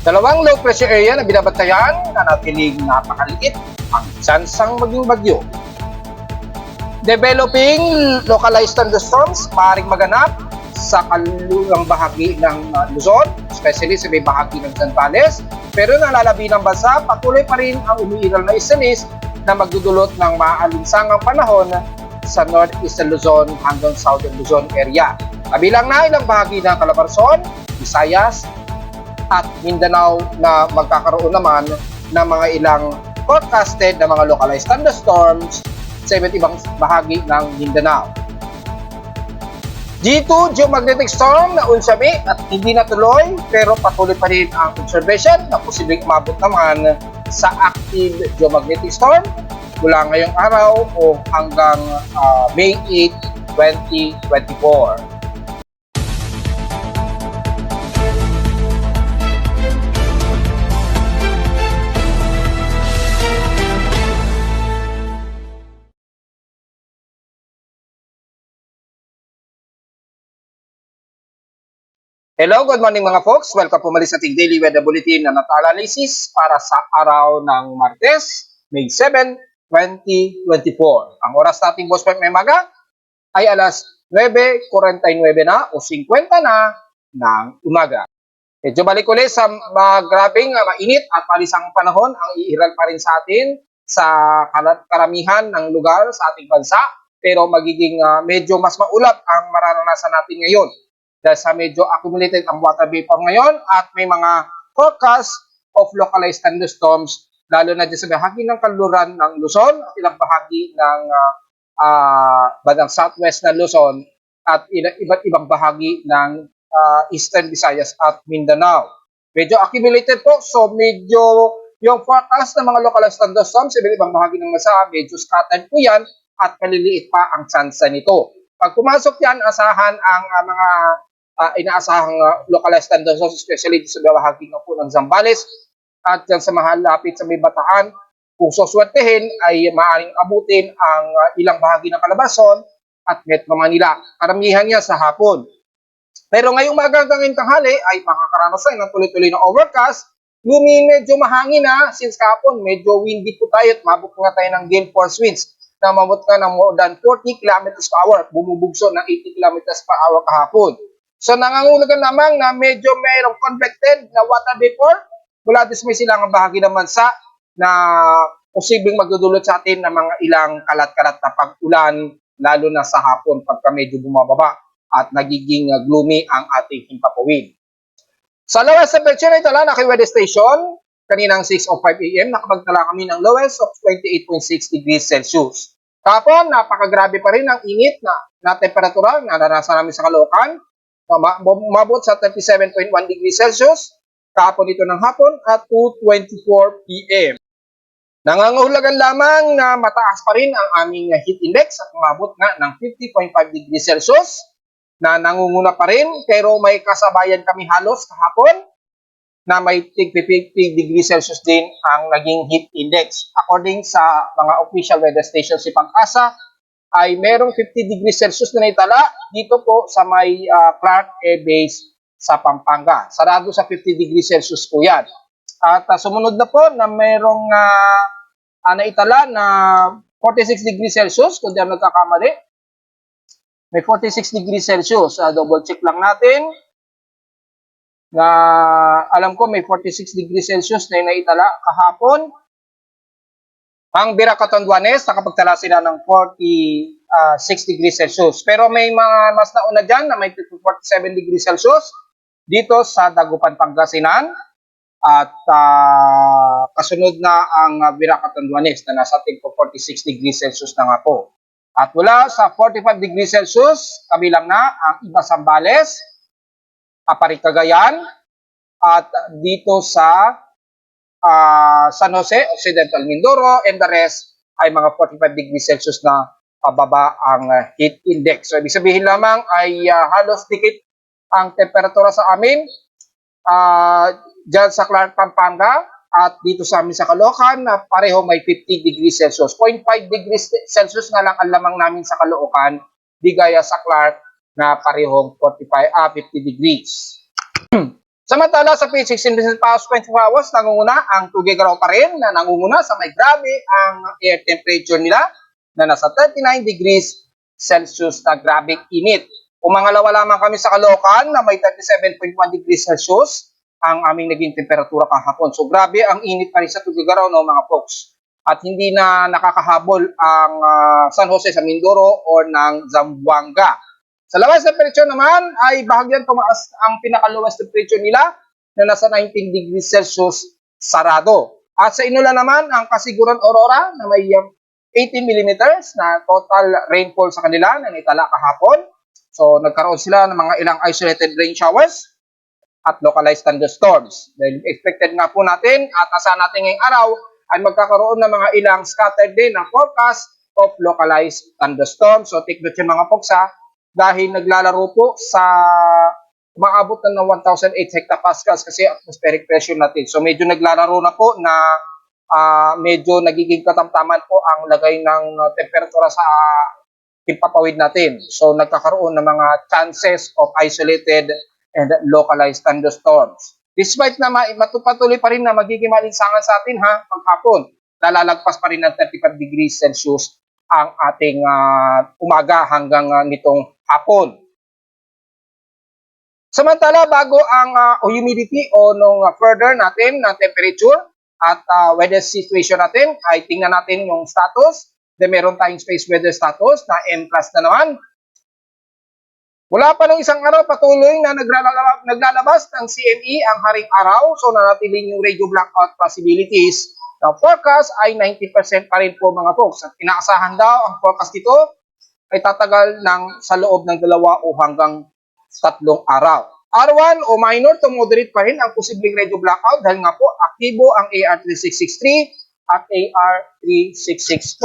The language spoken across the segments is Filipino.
Dalawang low pressure area na binabantayan na natiling napakaliit ang tsansang maging bagyo. Developing localized thunderstorms maaaring maganap sa kalulang bahagi ng Luzon, especially sa may bahagi ng Zambales. Pero nalalabi ng bansa, patuloy pa rin ang umiiral na isenis na magdudulot ng maalinsangang panahon sa northeastern Luzon hanggang southern Luzon area. Kabilang na ilang bahagi ng Calabarzon, Visayas, at Mindanao na magkakaroon naman ng mga ilang forecasted na mga localized thunderstorms sa iba't ibang bahagi ng Mindanao. G2 geomagnetic storm na unsabi at hindi natuloy pero patuloy pa rin ang observation na posibleng umabot naman sa active geomagnetic storm mula ngayong araw o hanggang May 8, 2024. Hello, good morning mga folks. Welcome po muli sa ating Daily Weather Bulletin na Nata-Analysis para sa araw ng Martes, May 7, 2024. Ang oras nating Boss Point may maga ay alas 9:49 na o 50 na ng umaga. Medyo balik ulit sa grabing mainit at palisang panahon ang iiral pa rin sa atin sa karamihan ng lugar sa ating bansa. Pero magiging medyo mas maulap ang mararanasan natin ngayon dahil sa medyo accumulated ang water vapor ngayon at may mga forecast of localized thunderstorms lalo na dyan sa bahagi ng kanluran ng Luzon at ilang bahagi ng bandang southwest ng Luzon at iba't ibang bahagi ng eastern Visayas at Mindanao. Medyo accumulated po, so medyo yung forecast ng mga localized thunderstorms sa ibang bahagi ng bansa, medyo scattered po yan at kaliliit pa ang tsansa nito. Pag pumasok yan, asahan ang mga inaasahang localized thunderstorms, especially sa bahagi ng po ng Zambales at dyan sa mahalapit sa may Bataan. Kung suswertehin ay maaaring abutin ang ilang bahagi ng Calabarzon at Metro Manila. Karamihan niya sa hapon. Pero ngayong umaga hanggang tanghali ay makakaranas tayo ng tuloy-tuloy na overcast. Medyo mahangin na since kahapon, medyo windy po tayo at mabot nga tayo ng gale force winds na mabot nga ng more than 40 kilometers per hour. Bumubugso ng 80 kilometers per hour kahapon. So nangangahulugan lamang na medyo mayroong convected na water vapor mula doon sa may silangang bahagi ng bansa na posibleng magdudulot sa atin ng mga ilang kalat-kalat na pag-ulan lalo na sa hapon pagka medyo bumababa at nagiging gloomy ang ating himpapawid. Sa lowest temperature ito lang, naki-weather station, kaninang 6:05 AM, nakapagtala kami ng lowest of 28.6 degrees Celsius. Kapon, napakagrabe pa rin ang init na temperatura na naranasan namin sa Caloocan. Umabot sa 37.1 degrees Celsius kahapon ito ng hapon at 2:24 PM. Nangangahulugan lamang na mataas pa rin ang aming heat index at umabot nga ng 50.5 degrees Celsius na nangunguna pa rin pero may kasabayan kami halos kahapon na may 50 degrees Celsius din ang naging heat index. According sa mga official weather stations si Pag-asa, ay merong 50 degrees Celsius na naitala dito po sa may Clark Air Base sa Pampanga. Sarado sa 50 degrees Celsius po yan. At sumunod na po na merong naitala na 46 degrees Celsius, kung di ako nagkakamali. May 46 degrees Celsius. Double check lang natin. Na alam ko may 46 degrees Celsius na naitala kahapon. Ang Bira Catanduanes, nakapagtala sila ng 46 degrees Celsius. Pero may mga mas nauna dyan na may 47 degrees Celsius dito sa Dagupan, Pangasinan. At kasunod na ang Bira Catanduanes na nasa 46 degrees Celsius na nga po. At mula sa 45 degrees Celsius, kabilang na ang iba Zambales, Aparit Cagayan, at dito sa San Jose, Occidental Mindoro, and the rest ay mga 45 degrees Celsius na pababa ang heat index. So, ibig sabihin lamang ay halos dikit ang temperatura sa amin dyan sa Clark, Pampanga at dito sa amin sa Caloocan na pareho may 50 degrees Celsius. 0.5 degrees Celsius nga lang ang lamang namin sa Caloocan, di gaya sa Clark na parehong 50 degrees. Samantala sa P16 business past 24 hours, nangunguna ang Tuguegarao pa rin na nangunguna sa may grabe ang air temperature nila na nasa 39 degrees Celsius na grabing init. Umangalawa lamang kami sa Caloocan na may 37.1 degrees Celsius ang aming naging temperatura kahapon. So grabe ang init pa rin sa Tuguegarao, no, mga folks. At hindi na nakakahabol ang San Jose sa Mindoro o ng Zamboanga. Sa lowest temperature naman ay bahagyan tumaas ang pinaka-lowest temperature nila na nasa 19 degrees Celsius sarado. At sa Inula naman, ang Kasiguran Aurora na may 18 millimeters na total rainfall sa kanila na naitala kahapon. So nagkaroon sila ng mga ilang isolated rain showers at localized thunderstorms. Dahil expected nga po natin at asahan natin ngayong araw ay magkakaroon ng mga ilang scattered din na forecast of localized thunderstorms. So take note yung mga folks ha, dahil naglalaro po sa maabot na ng 1,008 hectopascals kasi atmospheric pressure natin. So medyo naglalaro na po na medyo nagiging katamtaman po ang lagay ng temperatura sa himpapawid natin. So nagkakaroon ng mga chances of isolated and localized thunderstorms. Despite na matupatuloy pa rin na magiging malinsangan sa atin ha, paghapon, nalalagpas pa rin ng 35 degrees Celsius ang ating umaga hanggang nitong hapon. Samantala, bago ang humidity o nung further natin na temperature at weather situation natin, ay tingnan natin yung status. Then meron tayong space weather status na M+ na naman. Wala pa ng isang araw, patuloy na naglalabas ng CME ang haring araw. So nanatiling yung radio blackout possibilities. Now, forecast ay 90% pa rin po mga folks. At inaasahan daw ang forecast dito ay tatagal ng sa loob ng 2 o hanggang 3 araw. R1 o minor to moderate pa rin ang posibleng radio blackout dahil nga po aktibo ang AR3663 at AR3664.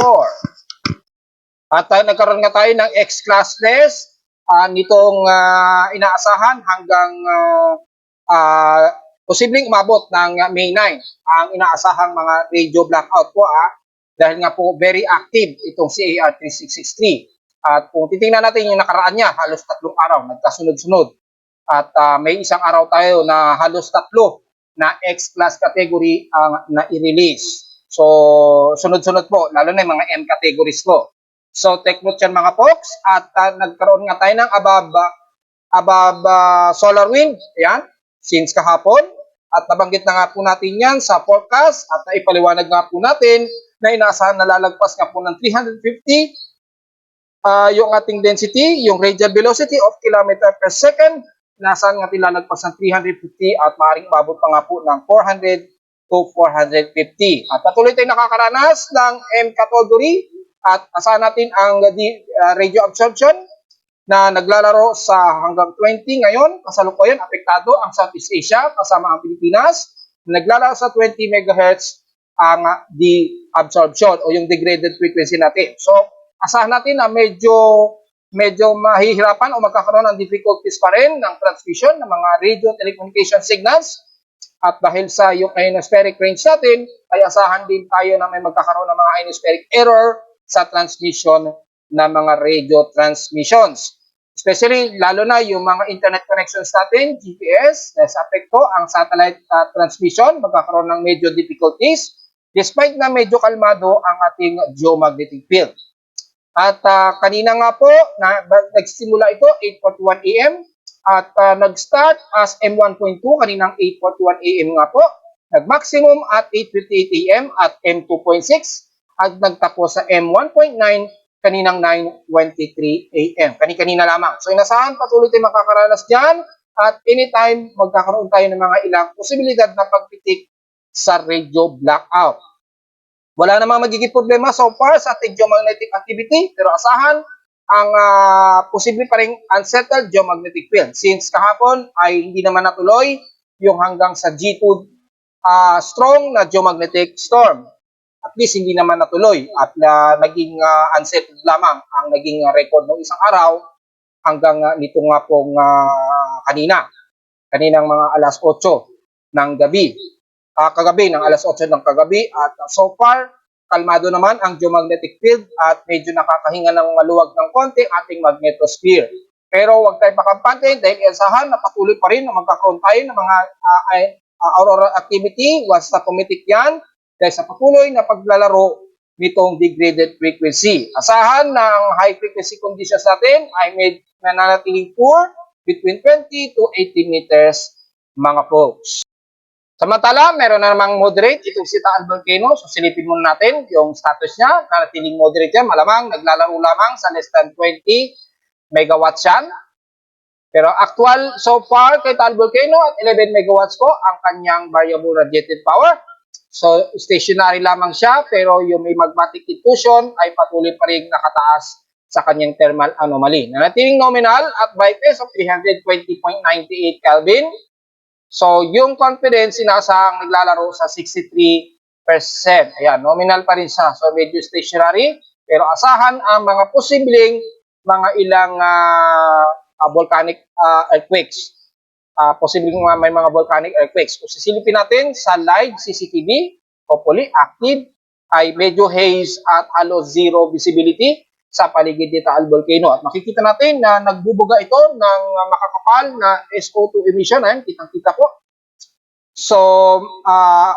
At nagkaroon nga tayo ng X-classless nitong inaasahan hanggang posibleng umabot ng May 9 ang inaasahang mga radio blackout po dahil nga po very active itong si AR3663. At kung titingnan natin yung nakaraan niya, halos 3 araw, nagkasunod-sunod. At may isang araw tayo na halos 3 na X-class category ang na-release. So, sunod-sunod po, lalo na yung mga M categories po. So, take note yan mga folks. At nagkaroon nga tayo ng above solar wind. Ayan, since kahapon. At nabanggit na nga po natin yan sa forecast. At naipaliwanag nga po natin na inaasahan na lalagpas nga po ng 350 yung ating density, yung radial velocity of kilometer per second. Nasaan nga lalagpas ng 350 at maaaring umabot pa nga po ng 400 to 450. At patuloy tayong nakakaranas ng M category. At asahan natin ang radio absorption na naglalaro sa hanggang 20 ngayon. Kasalukuyan, apektado ang Southeast Asia kasama ang Pilipinas. Naglalaro sa 20 MHz ang de-absorption o yung degraded frequency natin. So, asahan natin na medyo mahihirapan o magkakaroon ng difficulties pa rin ng transmission ng mga radio telecommunication signals. At dahil sa yung ionospheric range natin, ay asahan din tayo na may magkakaroon ng mga ionospheric error sa transmission ng mga radio transmissions. Especially, lalo na yung mga internet connections natin, GPS, sa apekto ang satellite transmission, magkakaroon ng medyo difficulties, despite na medyo kalmado ang ating geomagnetic field. At kanina nga po, nagsimula ito, 8:41 AM, at nag-start as M1.2, kaninang 8:41 AM nga po, nag-maximum at 8:58 AM at M2.6, at nagtapos sa M1.9 kaninang 9:23 AM. Kanina lamang. So inasahan patuloy tayo makakaranas dyan at anytime magkakaroon tayo ng mga ilang posibilidad na pagpitik sa radio blackout. Wala namang magiging problema so far sa ating geomagnetic activity pero asahan ang posible pa rin unsettled geomagnetic field. Since kahapon ay hindi naman natuloy yung hanggang sa G2 strong na geomagnetic storm. At least hindi naman natuloy at naging unsettled lamang ang naging record ng isang araw hanggang nito nga pong kaninang mga alas 8 ng gabi. Kagabi ng alas 8 ng kagabi at so far kalmado naman ang geomagnetic field at medyo nakakahinga ng maluwag ng konti ating magnetosphere. Pero huwag tayo makampante dahil iasahan na patuloy pa rin na magkakaroon tayo ng mga auroral activity once na pumitik yan dahil sa patuloy na paglalaro nitong degraded frequency. Asahan ng high frequency conditions natin ay may nananatiling poor between 20 to 80 meters mga folks. Samantala, meron na namang moderate itong si Taal Volcano. So silipin muna natin yung status niya. Nanatiling moderate yan. Malamang naglalaro lamang sa less than 20 megawatts yan. Pero actual so far kay Taal Volcano at 11 megawatts po ang kanyang variable radiated power. So stationary lamang siya pero yung may magmatic diffusion ay patuloy pa rin nakataas sa kanyang thermal anomaly. Nanatiling nominal at brightness of 320.98 Kelvin. So yung confidence sinasang naglalaro sa 63%. Ayan, nominal pa rin siya. So medyo stationary pero asahan ang mga posibleng mga ilang volcanic earthquakes. Posibleng may mga volcanic earthquakes. Kung sisilipin natin sa live CCTV, hopefully active, ay medyo haze at halos zero visibility sa paligid ni Taal Volcano. At makikita natin na nagbubuga ito ng makakapal na SO2 emission. Ayan, kitang-kita po. So,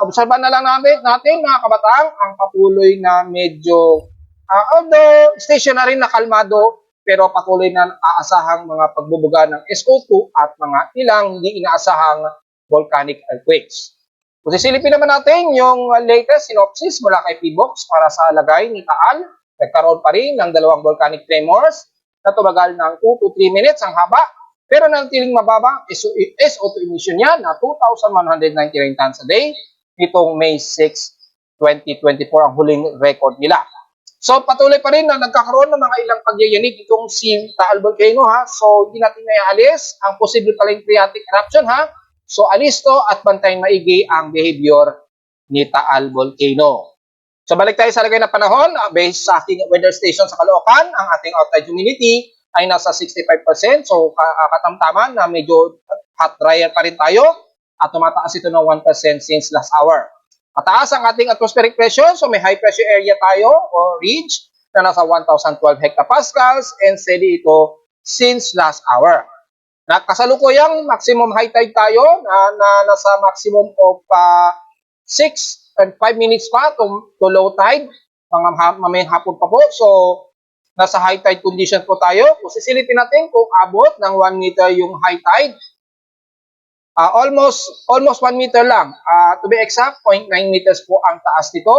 obserbahan na lang natin mga kabataan, ang patuloy na medyo, although stationary na kalmado, pero patuloy na aasahang mga pagbubuga ng SO2 at mga ilang hindi inaasahang volcanic earthquakes. Kung sisilipin naman natin yung latest synopsis mula kay PBOX para sa lagay ni Taal, nagkaroon pa rin ng dalawang volcanic tremors na tumagal ng 2 to 3 minutes ang haba, pero nanatiling mababa SO2 emission niya na 2,199 tons a day nitong May 6, 2024 ang huling record nila. So patuloy pa rin na nagkakaroon ng mga ilang pagyayanig itong si Taal Volcano ha. So hindi natin naialis ang posible palang phreatic eruption ha. So alisto at bantayin maigi ang behavior ni Taal Volcano. So balik tayo sa lagay ng panahon. Based sa ating weather station sa Caloocan, ang ating outside humidity ay nasa 65%. So katamtaman na medyo hot dryer pa rin tayo at tumataas ito ng 1% since last hour. Mataas ang ating atmospheric pressure, so may high pressure area tayo o ridge na nasa 1,012 hectopascals and steady ito since last hour. Kasalukuyang maximum high tide tayo na nasa maximum of 6 and 5 minutes pa to low tide, mamayang hapon pa po. So, nasa high tide condition po tayo. Kung sisilipin natin kung abot ng 1 meter yung high tide, almost 1 meter lang. To be exact, 0.9 meters po ang taas nito.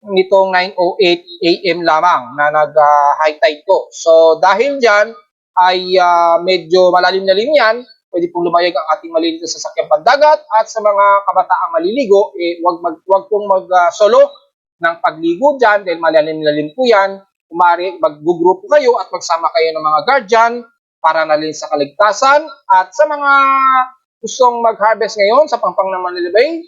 Nitong 9:08 AM lamang na nag-high tide ko. So dahil dyan ay medyo malalim-lalim yan, pwede pong lumayag ang ating maliliit na sasakyang pandagat at sa mga kabataang maliligo, wag pong mag-solo ng pagligo dyan dahil malalim-lalim po yan. Kumari mag-group kayo at magsama kayo ng mga guardian para na rin sa kaligtasan at sa mga gustong mag-harvest ngayon sa Pampang na Manila Bay,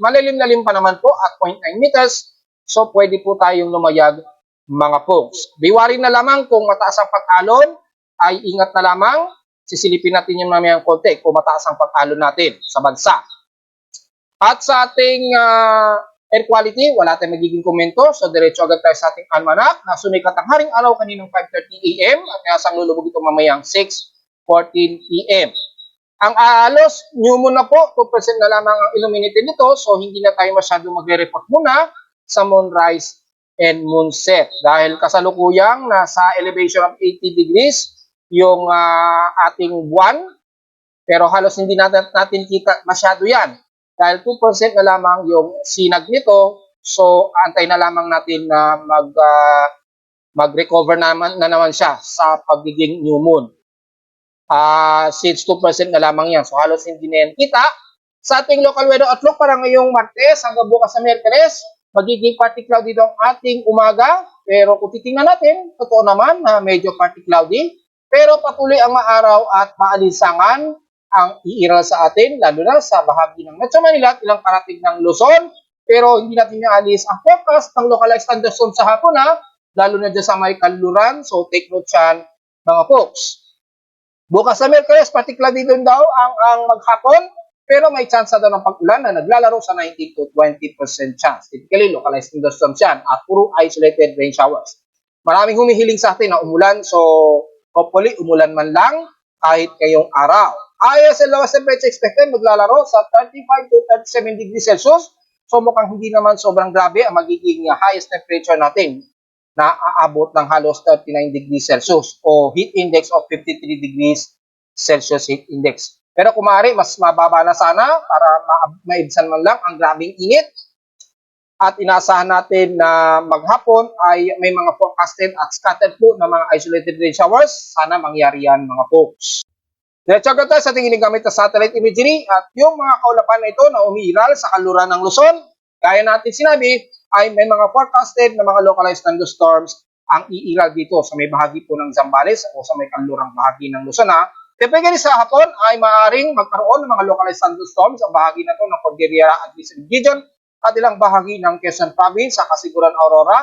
malalim-lalim pa naman po at 0.9 meters. So, pwede po tayong lumayag mga folks. Biwari na lamang kung mataas ang pag-alon, ay ingat na lamang. Sisilipin natin yung mamayang konti kung mataas ang pag-alon natin sa bansa. At sa ating air quality, wala tayong magiging komento. So, diretso agad tayo sa ating almanac na sumikat ang haring araw kaninang 5:30 AM at ngasang lulubog ito mamayang 6:14 PM. Ang halos new moon na po, 2% na lamang ang illuminated nito, so hindi na tayo masyadong magre-report muna sa moonrise and moonset. Dahil kasalukuyang nasa elevation of 80 degrees yung ating buwan, pero halos hindi natin kita masyado yan. Dahil 2% na lamang yung sinag nito, so antay na lamang natin na mag-recover na naman siya sa pagiging new moon. Since 2% na lamang yan. So halos hindi na yan kita. Sa ating local weather outlook para ngayong Martes hanggang bukas sa Miyerkules, magiging partly cloudy daw ang ating umaga. Pero kung titingnan natin, totoo naman na medyo partly cloudy. Pero patuloy ang maaraw at maalinsangan ang iiral sa atin, lalo na sa bahagi ng Metro Manila at ilang parating ng Luzon. Pero hindi natin alis ang forecast ng localized thunderstorm sa hapon lalo na dyan sa may kanluran. So take note yan mga folks. Bukas sa Miyerkules, particular dito daw ang maghapon, pero may chance daw ng pag-ulan na naglalaro sa 19 to 20% chance. Typically, localized thunderstorms yan at puro isolated rain showers. Maraming humihiling sa atin na umulan, so Hopefully, umulan man lang kahit ngayong araw. ISL lowest temperature expected maglalaro sa 35 to 37 degrees Celsius. So mukhang hindi naman sobrang grabe ang magiging highest temperature natin na aabot ng halos 39 degrees Celsius o heat index of 53 degrees Celsius heat index. Pero kung maaari, mas mababa na sana para maibsan man lang ang grabing init. At inaasahan natin na maghapon ay may mga forecasted at scattered po na mga isolated rain showers. Sana mangyari yan mga folks. Diretso agad tayo sa ating ginagamit na satellite imagery at yung mga kaulapan na ito na umiiral sa kanluran ng Luzon. Gaya natin sinabi, ay may mga forecasted na mga localized thunderstorms ang iiral dito sa may bahagi po ng Zambales o sa may kanlurang bahagi ng Luzon. Typically sa hapon ay maaaring magkaroon ng mga localized thunderstorms sa bahagi na ito ng Cordillera at Luzon region at ilang bahagi ng Quezon Province sa Kasiguran Aurora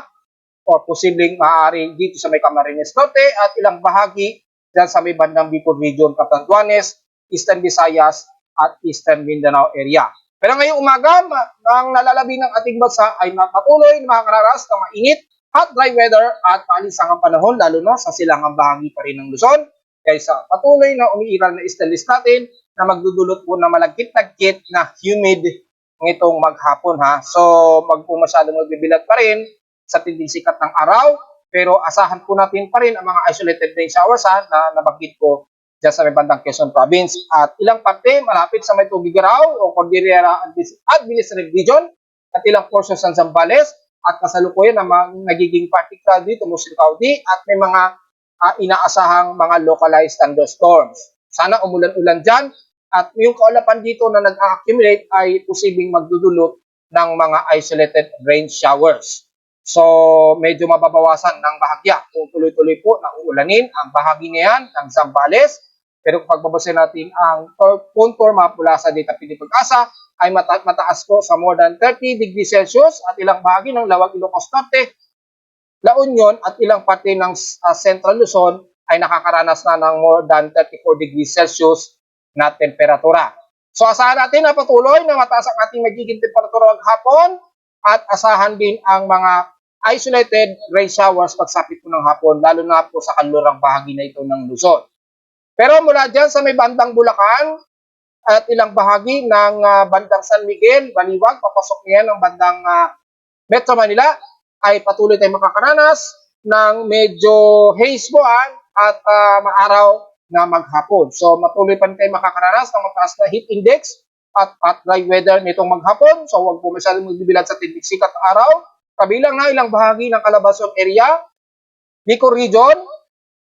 o posibleng maaari dito sa may Camarines Norte at ilang bahagi dyan sa may bandang Bicol Region, Catanduanes, Eastern Visayas at Eastern Mindanao area. Pero ngayong umaga, ang nalalabi ng ating bansa ay patuloy na makakaranas ng mainit, hot, dry weather at paalisangang panahon lalo na sa silangang bahagi pa rin ng Luzon. Kaysa patuloy na umiiral na isdalis natin na magdudulot po na malagkit-lagkit na humid ngitong maghapon. So masyadong magbibilat pa rin sa tinding sikat ng araw. Pero asahan po natin pa rin ang mga isolated rain showers na nabanggit ko dyan sa may bandang Quezon Province. At ilang parte malapit sa may Tugigaraw o Cordillera at Bilisan Region at ilang portions ng Zambales at kasalukuyan na nagiging particular dito, Muslim County at may mga inaasahang mga localized thunderstorms. Sana umulan-ulan dyan at yung kaulapan dito na nag-accumulate ay posibleng magdudulot ng mga isolated rain showers. So, medyo mababawasan ng bahagya kung tuloy-tuloy po na uulanin ang bahagi na yan ng Zambales. Pero kung pagbabasin natin ang contour map mula sa Data PD Pag-asa, ay mataas po sa more than 30 degrees Celsius at ilang bahagi ng Lawag Ilocos Norte, La Union at ilang parte ng Central Luzon ay nakakaranas na ng more than 34 degrees Celsius na temperatura. So, asahan natin na patuloy na mataas ang ating magiging temperatura maghapon at asahan din ang mga isolated rain showers pagsapit po ng hapon, lalo na po sa kanlurang bahagi na ito ng Luzon. Pero mula dyan sa may bandang Bulacan at ilang bahagi ng bandang San Miguel, Baliwag, papasok niyan ng bandang Metro Manila, ay patuloy tayong makakaranas ng medyo haze buwan at maaraw na maghapon. So patuloy pa rin tayong makakaranas ng mataas na heat index at dry weather nitong maghapon. So huwag po masyadong magbibilad sa tindig sikat araw. Kabilang na ilang bahagi ng Calabarzon area, Bicol Region,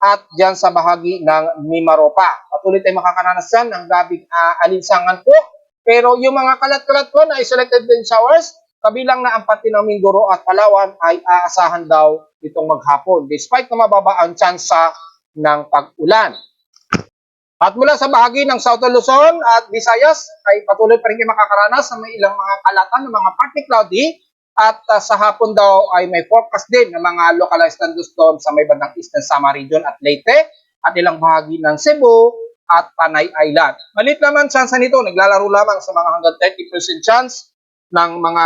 at dyan sa bahagi ng Mimaropa. Patuloy tayong makakaranas dyan ng gabing alinsangan po. Pero yung mga kalat-kalat po na isolated rain showers, kabilang na ang pati ng Mindoro at Palawan ay aasahan daw itong maghapon despite na mababa ang tsansa ng pag-ulan. At mula sa bahagi ng Southern Luzon at Visayas ay patuloy pa rin kayo makakaranas sa may ilang mga kalatan ng mga partly cloudy. At sa hapon daw ay may forecast din ng mga localized thunderstorms sa may bandang Eastern Samar Region at Leyte at ilang bahagi ng Cebu at Panay Island. Malit naman chance nito, naglalaro lamang sa mga hanggang 30% chance ng mga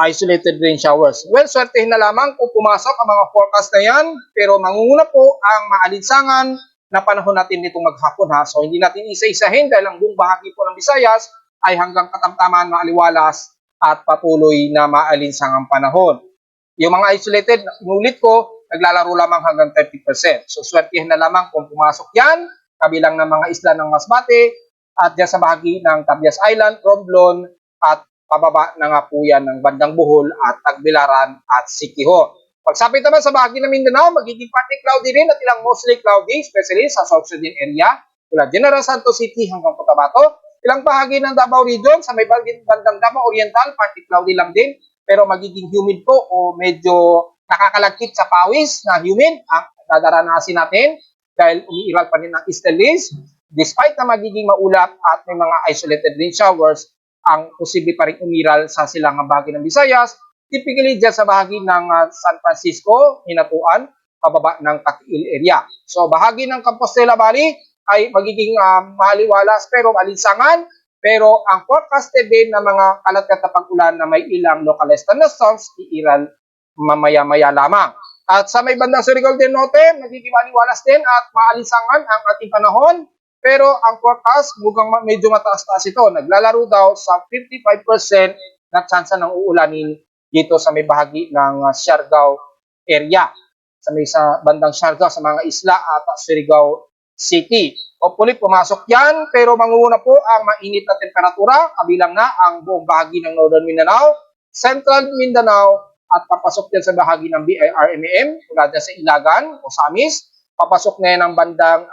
isolated rain showers. Well, swertehin na lamang kung pumasok ang mga forecast na yan, pero mangunguna po ang maalinsangan na panahon natin nitong maghapon. So hindi natin isa-isahin dahil ang buong bahagi po ng Visayas ay hanggang katamtaman, maaliwalas at patuloy na maalinsangang panahon. Yung mga isolated, inulit ko, naglalaro lamang hanggang 30%. So, swertihin na lamang kung pumasok yan, kabilang ng mga isla ng Masbate, at dyan sa bahagi ng Tabias Island, Romblon, at pababa na nga po yan ng bandang Bohol at Tagbilaran at Siquijor. Pagsapit naman sa bahagi ng Mindanao, magiging partly cloudy rin at ilang mostly cloudy, especially sa South Sudan area, mula General Santos City hanggang Cotabato. Ilang bahagi ng Davao Region sa may bandang Davao Oriental, partly cloudy lang din, pero magiging humid po o medyo nakakalagkit sa pawis na humid ang dadaranasin natin dahil umiiral pa rin ng easterlies. Despite na magiging maulap at may mga isolated rain showers, ang posible pa rin umiral sa silangang bahagi ng Visayas, typically dyan sa bahagi ng San Francisco, Hinatuan, pababa ng Taquiil area. So bahagi ng Compostela Valley ay magiging maliwalas pero malinsangan. Pero ang forecasted din na mga kalat-kalat na pag-ulan na may ilang localized thunderstorms, iiral mamaya-maya lamang. At sa may bandang Surigao del Norte, magiging maliwalas din at maalisangan ang ating panahon. Pero ang forecast, mukhang medyo mataas-taas ito. Naglalaro daw sa 55% na tsansa ng uulanin dito sa may bahagi ng Siargao area. Sa bandang Siargao, sa mga isla at Surigao City. Hopefully, pumasok yan, pero manguna po ang mainit na temperatura, kabilang na ang buong bahagi ng Northern Mindanao, Central Mindanao, at papasok din sa bahagi ng BIRMM, mula dyan sa Ilagan o Samis, papasok na yan ang bandang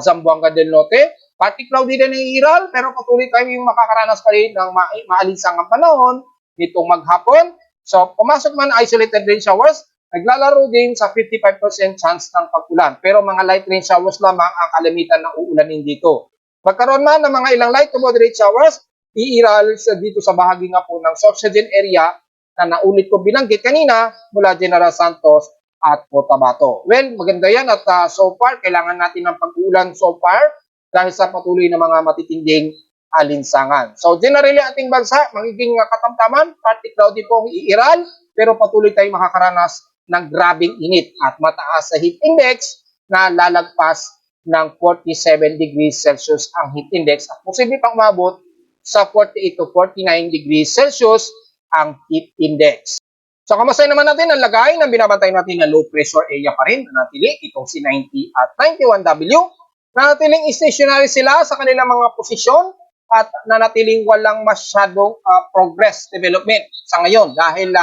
Zamboanga del Norte. Partly cloudy din ng Iral, pero patuloy tayo yung makakaranas pa rin ng maalinsang ang panahon nitong maghapon. So, pumasok man isolated rain showers, naglalaro din sa 55% chance ng pag-ulan. Pero mga light rain showers lamang ang kalimitan na uulanin dito. Magkaroon man ng mga ilang light to moderate showers, iiral dito sa bahagi nga po ng Sorsogen area na naulit ko binanggit kanina mula General Santos at Cotabato. Well, maganda yan at so far, kailangan natin ng pag-uulan so far dahil sa patuloy na mga matitinding alinsangan. So, generally ating bansa, magiging katamtaman, partly cloudy po ang iiral, pero patuloy tayong makakaranas ng grabing init at mataas sa heat index na lalagpas ng 47 degrees Celsius ang heat index at posible pang umabot sa 48 to 49 degrees Celsius ang heat index. So, kamusta naman natin ang lagay ng binabantay natin na low pressure area pa rin, nanatili itong si 90 at 91W. Nanatiling stationary sila sa kanilang mga posisyon at nanatiling walang masyadong progress development sa ngayon dahil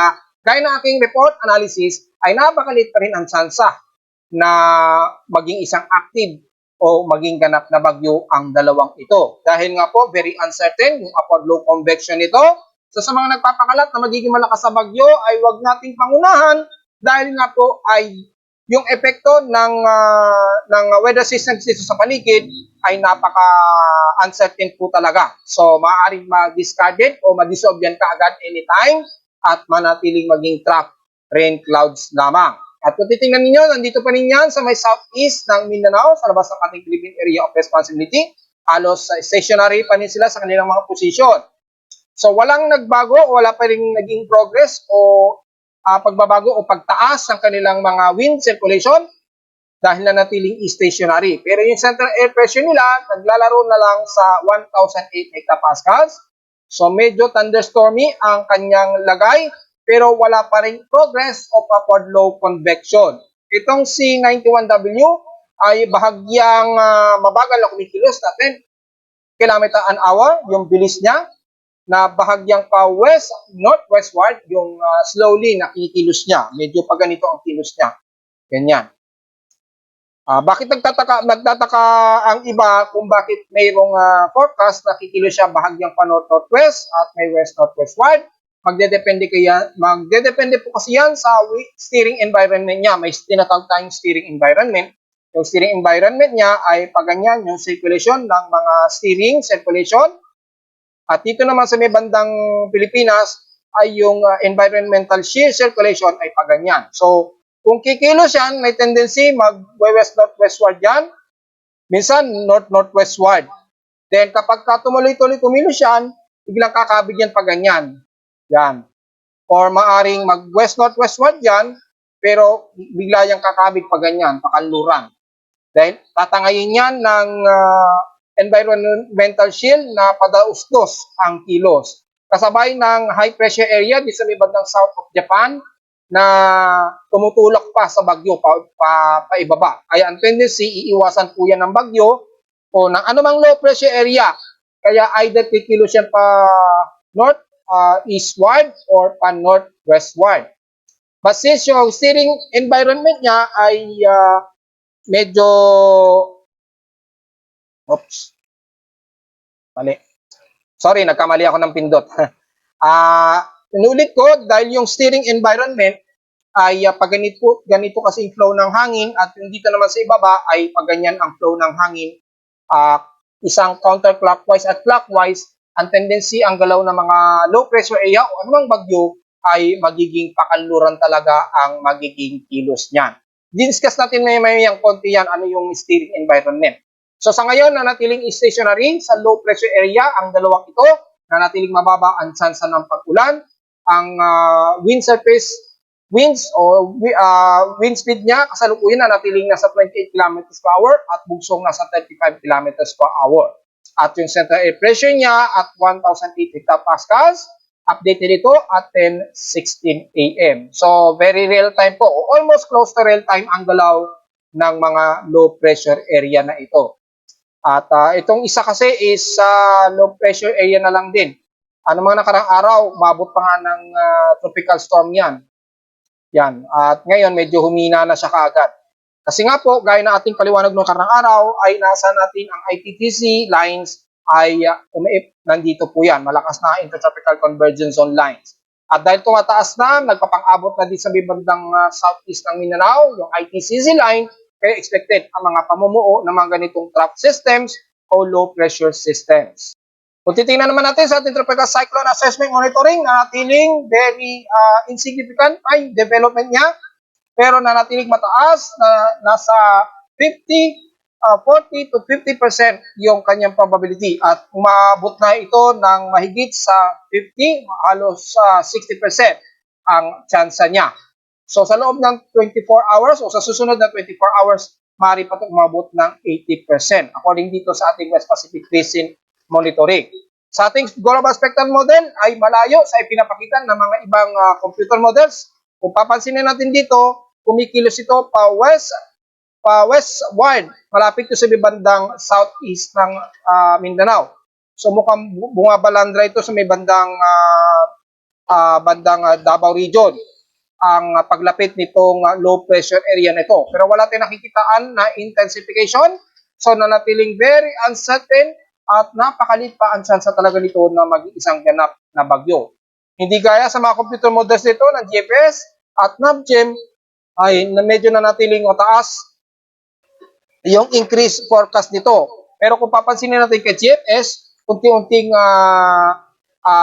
gaya ng aking report analysis ay napakalit pa rin ang tsansa na maging isang active o maging ganap na bagyo ang dalawang ito. Dahil nga po, very uncertain yung upward low convection nito. So sa mga nagpapakalat na magiging malakas sa bagyo ay wag nating pangunahan dahil nga po ay yung epekto ng weather system dito sa paligid ay napaka-uncertain po talaga. So maaaring ma-discarded o ma-dissolve yan kaagad anytime at manatiling maging trap rain clouds lamang. At kung titingnan ninyo, nandito pa rin yan sa may southeast ng Mindanao, sa labas ng ating Philippine Area of Responsibility. Halos stationary pa rin sila sa kanilang mga posisyon. So walang nagbago o wala pa rin naging progress o pagbabago o pagtaas ng kanilang mga wind circulation dahil nanatiling stationary. Pero yung central air pressure nila, naglalaro na lang sa 1,008 hectopascals. So medyo thunderstormy ang kanyang lagay pero wala pa rin progress of upward low convection. Itong si 91W ay bahagyang mabagal na kumikilos na 10 km an hour yung bilis niya, na bahagyang pa northwestward yung slowly na kinikilos niya. Medyo pa ganito ang kilos niya. Ganyan. Bakit nagtataka ang iba kung bakit mayroong forecast na kikilos siya bahagyang pa north-northwest at may west-northwestward? Magdedepende po kasi yan sa steering environment niya. May tinatawag tayong steering environment. Yung steering environment niya ay paganyan yung circulation ng mga steering circulation. At dito naman sa may bandang Pilipinas ay yung environmental shear circulation ay paganyan. So, kung kikilos yan, may tendency mag-west-northwestward yan. Minsan, north-northwestward. Then, kapag tumuloy-tuloy kumilos yan, biglang kakabig yan paganyan. Yan. Or maaring mag-west-northwestward yan, pero bigla yung kakabig paganyan, pakanluran. Dahil tatangayin yan ng environmental shield na padaustos ang kilos. Kasabay ng high pressure area di sa may bandang south of Japan na tumutulak pa sa bagyo paibaba. Kaya ang tendency, iiwasan po yan ng bagyo o ng anumang low pressure area. Kaya either kikilos yan pa north eastward or pa northwestward. But since yung steering environment niya ay medyo mali. Sorry, nagkamali ako ng pindot. Inulit ko, dahil yung steering environment ay pag ganito kasi yung flow ng hangin at yung dito naman sa ibaba ay pag ganyan ang flow ng hangin, isang counterclockwise at clockwise, ang tendency ang galaw ng mga low pressure area o anumang bagyo ay magiging pakanluran talaga ang magiging kilos niyan. Discuss natin may konti yan, ano yung steering environment. So sa ngayon, nanatiling stationary sa low pressure area ang dalawang ito, nanatiling mababa ang tsansa ng pag-ulan. Ang wind surface winds o wind speed niya kasalukuyan na natiling nasa 28 kilometers per hour at bugsong nasa 35 kilometers per hour. At yung central air pressure niya at 1,008 hectopascals, updated ito at 10:16 a.m. So, very real time po. Almost close to real time ang galaw ng mga low pressure area na ito. At itong isa kasi is low pressure area na lang din. Ano mga nakarang araw, mabot pa nga ng tropical storm yan. Yan. At ngayon, medyo humina na siya kaagad. Kasi nga po, gaya na ating paliwanag noong karang araw, ay nasa natin ang ITTC lines ay nandito po yan. Malakas na intertropical convergence zone lines. At dahil tumataas na, nagpapang-abot na din sa bandang southeast ng Mindanao, yung ITCZ line, kaya expected ang mga pamumuo ng mga ganitong trough systems o low pressure systems. Kung titingnan naman natin sa ating tropical cyclone assessment monitoring, nanatiling very insignificant ay development niya, pero nanatiling mataas na nasa 40 to 50% yung kanyang probability at umabot na ito ng mahigit sa 50, halos 60% ang tsansa niya. So sa loob ng 24 hours o sa susunod na 24 hours, maaari pa ito umabot ng 80% according dito sa ating West Pacific Basin monitoring. Sa ating global spectral model ay malayo sa ipinapakita ng mga ibang computer models. Kung papansinin natin dito, kumikilos ito westward, malapit ito sa bandang southeast ng Mindanao. So mukhang bumabalandra ito sa may bandang Davao region ang paglapit nitong low pressure area nito. Pero wala tayong nakikitaan na intensification. So nanatiling very uncertain at napakalit pa ang tsansa talaga nito na maging isang ganap na bagyo. Hindi gaya sa mga computer models nito ng GPS at NAVGEM ay medyo nanatiling mataas yung increase forecast nito. Pero kung papansinin natin kay GFS, unti-unting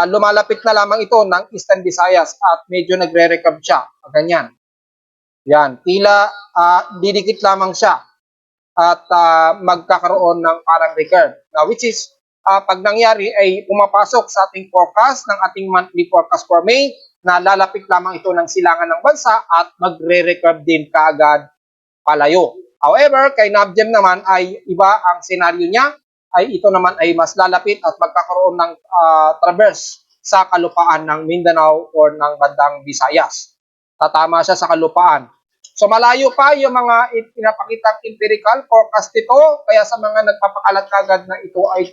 lumalapit na lamang ito ng Eastern Visayas at medyo nagre-recover siya. Ganyan. Yan. Tila didikit lamang siya at magkakaroon ng parang recurve. Now, which is, pag nangyari ay pumapasok sa ating forecast ng ating monthly forecast for May na lalapit lamang ito ng silangan ng bansa at magre-recurve din kaagad palayo. However, kay NAVGEM naman ay iba ang senaryo niya, ay ito naman ay mas lalapit at magkakaroon ng traverse sa kalupaan ng Mindanao or ng bandang Visayas. Tatama siya sa kalupaan. So malayo pa yung mga pinapakitang empirical forecast nito, kaya sa mga nagpapakalat kagad na ito ay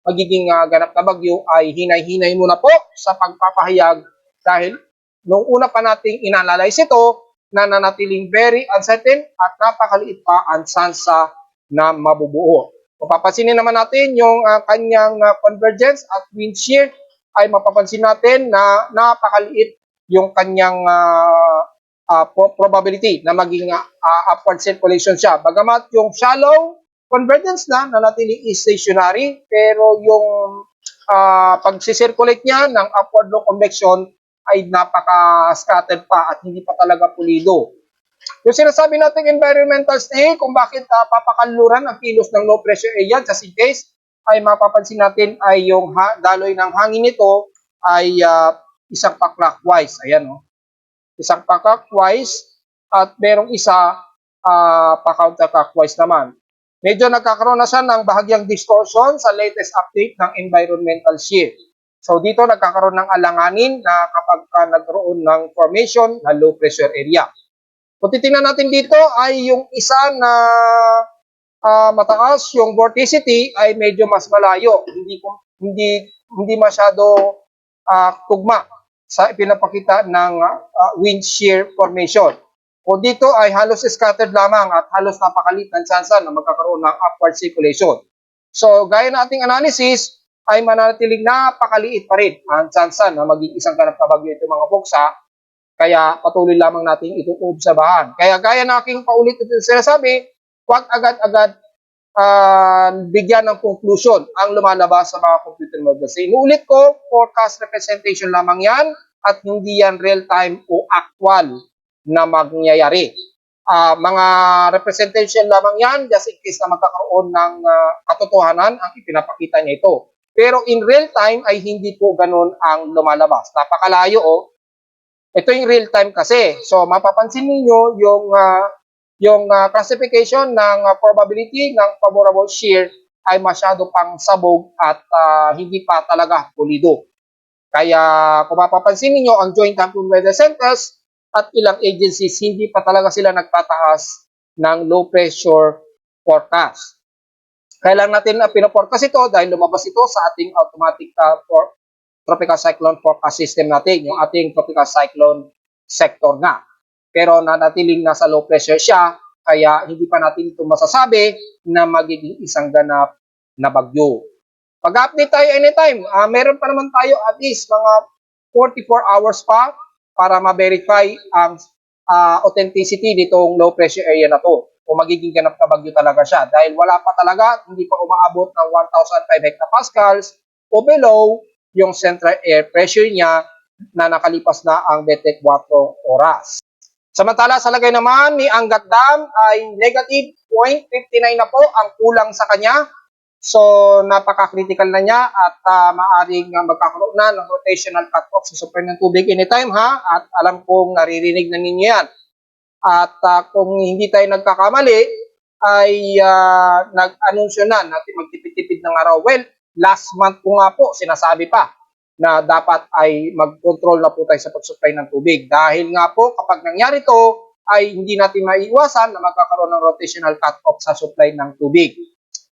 magiging ganap na bagyo ay hinay-hinay muna po sa pagpapahayag dahil nung una pa nating inanalyze ito, na nanatiling very uncertain at napakaliit pa ang tsansa na mabubuo. Kung papansinin naman natin yung kanyang convergence at wind shear, ay mapapansin natin na napakaliit yung kanyang probability na maging upward circulation siya. Bagamat yung shallow convergence na nanatiling stationary, pero yung pagsisirculate niya ng upward low convection ay napaka-scattered pa at hindi pa talaga pulido. Yung sinasabi natin environmental stay, kung bakit papakanluran ang kilos ng low pressure area, just in case, ay mapapansin natin ay yung daloy ng hangin nito ay isang pa-clockwise. Ayan, no? Isang pa-clockwise at merong isa pa-counterclockwise naman. Medyo nagkakaroon na siya ng bahagyang distortion sa latest update ng environmental shear. So dito nagkakaroon ng alanganin na kapag nagkaroon ng formation na low pressure area. Kung titingnan natin dito ay yung isa na mataas, yung vorticity ay medyo mas malayo. Hindi masyado tugma sa ipinapakita ng wind shear formation. Kung dito ay halos scattered lamang at halos napakalit ng tsansa na magkakaroon ng upward circulation. So gaya ng ating analysis, ay mananatiling napakaliit pa rin ang tsansa na maging isang ganap na bagyo ito mga buksa. Kaya patuloy lamang natin itong obserbahan. Kaya gaya na aking paulit ito sinasabi, huwag agad-agad bigyan ng conclusion ang lumalabas sa mga computer models. Inuulit ko, forecast representation lamang yan at hindi yan real-time o actual na mangyayari. Mga representation lamang yan just in case na magkakaroon ng katotohanan ang ipinapakita niya ito. Pero in real time ay hindi po ganun ang lumalabas. Napakalayo Ito yung real time kasi. So mapapansin niyo yung classification ng probability ng favorable shear ay masyado pang sabog at hindi pa talaga pulido. Kaya kung mapapansin niyo ang Joint Philippine Weather Centers at ilang agencies hindi pa talaga sila nagtataas ng low pressure forecast. Kailan natin pino-forecast ito dahil lumabas ito sa ating automatic tropical cyclone forecast system natin, yung ating tropical cyclone sector nga. Pero nanatiling nasa low pressure siya, kaya hindi pa natin ito masasabi na magiging isang ganap na bagyo. Pag-update tayo anytime, meron pa naman tayo at least mga 44 hours pa para ma-verify ang authenticity nitong low pressure area na to. Kung magiging ganap na bagyo talaga siya. Dahil wala pa talaga, hindi pa umaabot ng 1,005 hectopascals o below yung central air pressure niya na nakalipas na ang 24 oras. Samantala, sa lagay naman ni Angat Dam ay negative 0.59 na po ang kulang sa kanya. So, napaka-critical na niya at maaring magkakaroon na ng rotational cut-off sa supply ng tubig anytime ha. At alam kong naririnig na ninyo yan. At kung hindi tayo nagkakamali, ay nag-anunsyo na natin magtipid-tipid ng araw. Well, last month ko nga po sinasabi pa na dapat ay mag-control na po tayo sa pag-supply ng tubig. Dahil nga po, kapag nangyari to, ay hindi natin maiiwasan na magkakaroon ng rotational cut-off sa supply ng tubig.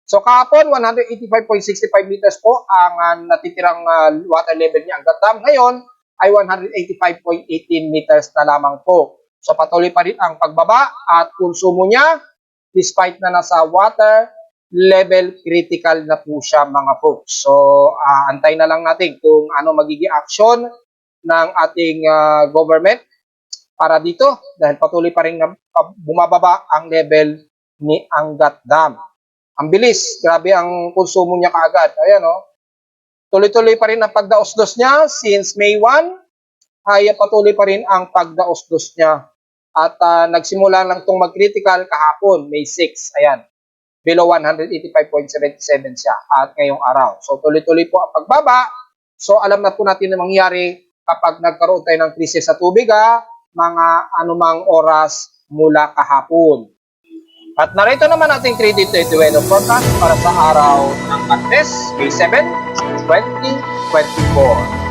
So kahapon, 185.65 meters po ang natitirang water level niya. Ang dam ngayon ay 185.18 meters na lamang po. So patuloy pa rin ang pagbaba at konsumo niya despite na nasa water level critical na po siya mga folks. So antay na lang natin kung ano magiging action ng ating government para dito dahil patuloy pa rin bumababa ang level ni Angat Dam. Ang bilis, grabe ang konsumo niya kaagad. Ayan o. Tuloy-tuloy pa rin ang pagdaos-dos niya since May 1. Ay patuloy pa rin ang pagdaos-dos niya. At nagsimula lang itong mag-critical kahapon, May 6. Ayan. Below 185.77 siya at ngayong araw. So tuloy-tuloy po ang pagbaba. So alam na po natin na mangyari kapag nagkaroon tayo ng krisis sa tubig mga anumang oras mula kahapon. At narito naman ating 3D weather forecast para sa araw ng Martes, May 7, 2024.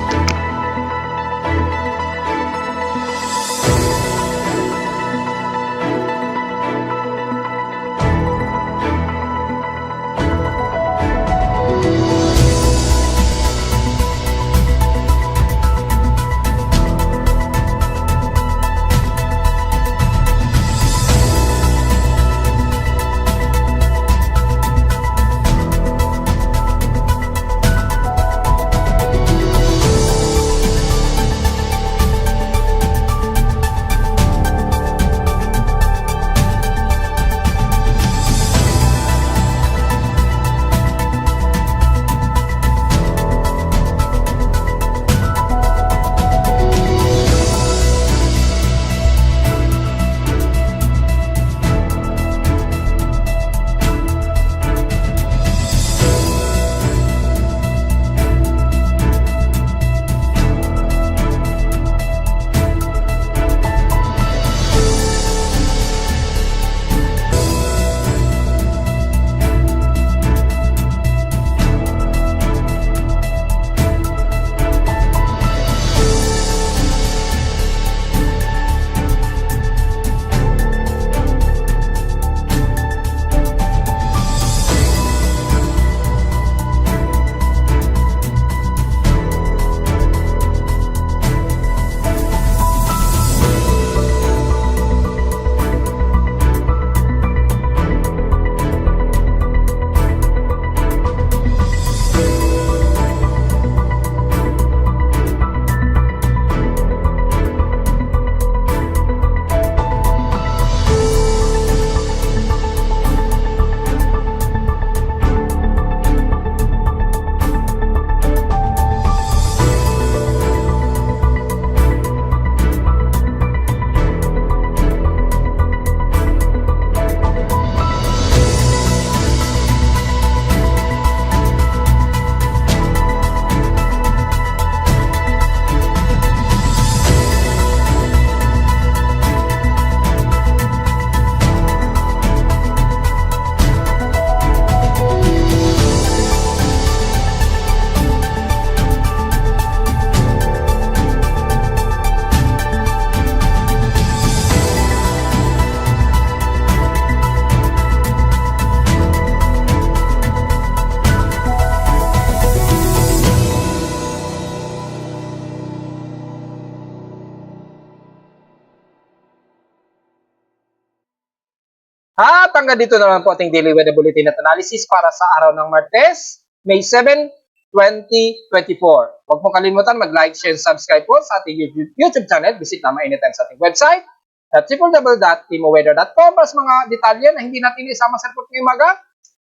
At hanggang dito na lang po ating Daily Weather Bulletin at Analysis para sa araw ng Martes, May 7, 2024. Huwag pong kalimutan mag-like, share, subscribe po sa ating YouTube channel. Visit naman anytime sa ating website at www.timoweather.com para sa mga detalye na hindi natin isama sa report ngayong umaga.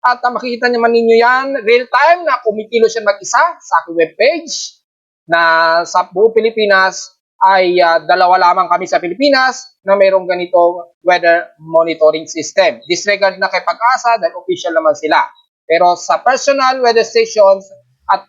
At makikita naman ninyo yan real time na kumikilos yan mag-isa sa aking webpage na sa buong Pilipinas ay dalawa lamang kami sa Pilipinas na mayroong ganitong weather monitoring system. Disregard na kay Pag-asa dahil official naman sila. Pero sa personal weather stations at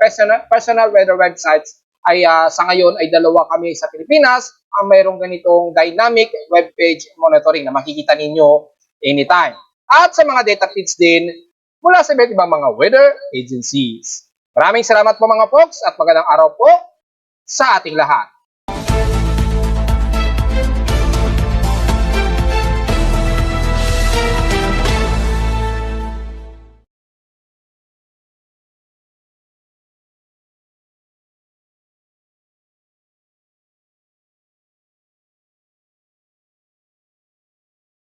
personal weather websites ay sa ngayon ay dalawa kami sa Pilipinas ang mayroong ganitong dynamic web page monitoring na makikita ninyo anytime. At sa mga data feeds din mula sa iba't ibang mga weather agencies. Maraming salamat po mga folks at magandang araw po sa ating lahat.